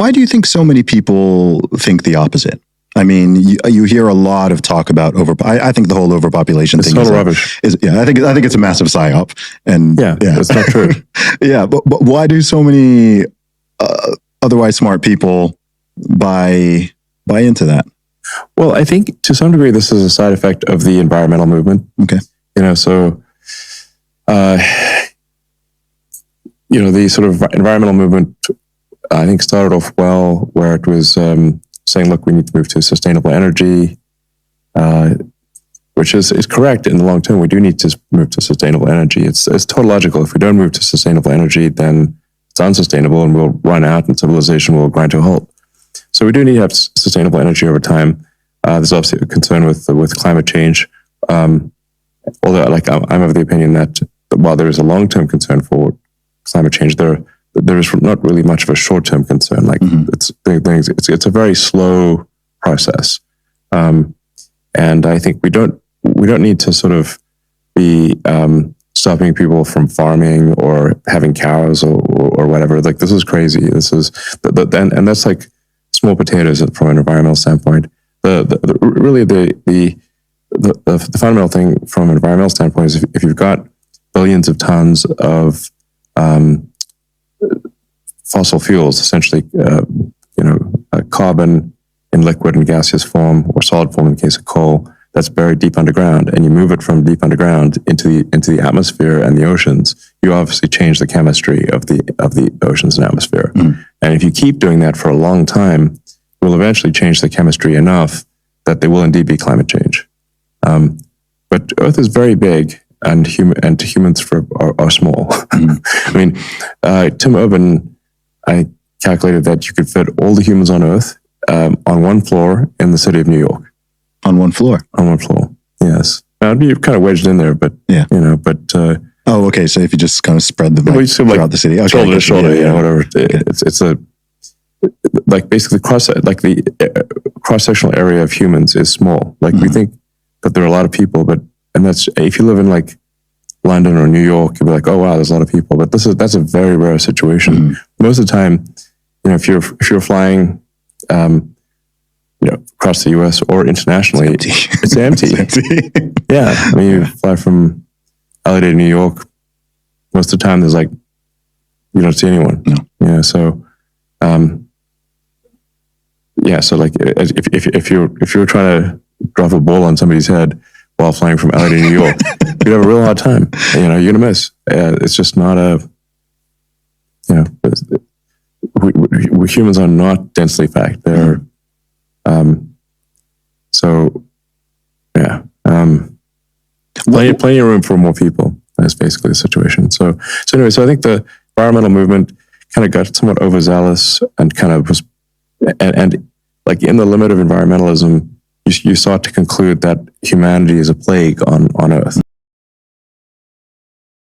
Why do you think so many people think the opposite? I mean, you hear a lot of talk about I think the whole overpopulation thing is rubbish. I think it's a massive psyop, and it's not true. but why do so many otherwise smart people buy into that? Well, I think to some degree this is a side effect of the environmental movement. Okay, so the sort of environmental movement, I think, started off well, where it was saying, look, we need to move to sustainable energy, which is correct in the long term. We do need to move to sustainable energy. It's tautological. If we don't move to sustainable energy, then it's unsustainable and we'll run out and civilization will grind to a halt. So we do need to have sustainable energy over time. There's obviously a concern with climate change. Although, I'm of the opinion that while there is a long-term concern for climate change, there is not really much of a short-term concern. It's a very slow process, and I think we don't need to sort of be stopping people from farming or having cows or whatever. Like, this is crazy. This is and that's like small potatoes from an environmental standpoint. The fundamental thing from an environmental standpoint is if you've got billions of tons of fossil fuels, essentially, carbon in liquid and gaseous form, or solid form in the case of coal, that's buried deep underground, and you move it from deep underground into the atmosphere and the oceans, you obviously change the chemistry of the oceans and atmosphere. And if you keep doing that for a long time, you'll eventually change the chemistry enough that there will indeed be climate change. But Earth is very big, and humans are small. I mean, Tim Urban, I calculated that you could fit all the humans on Earth on one floor in the city of New York. On one floor? On one floor, yes. Now, it'd be kind of wedged in there, but, oh, okay, so if you just kind of spread them throughout the city. Okay, shoulder to shoulder, whatever. It's a, basically the cross-sectional area of humans is small. We think that there are a lot of people, and that's, if you live in London or New York, you'll be like, oh wow, there's a lot of people. But that's a very rare situation. Most of the time, if you're flying, across the US or internationally, it's empty. It's empty. Yeah, I mean, you fly from LA to New York, most of the time there's you don't see anyone. No. Yeah, so if you're trying to drop a ball on somebody's head while flying from LA to New York, you'd have a real hard time. You're gonna miss. It's just not we humans are not densely packed. They're plenty of room for more people. That's basically the situation. So anyway, I think the environmental movement kind of got somewhat overzealous and kind of was, and in the limit of environmentalism, you start to conclude that humanity is a plague on Earth.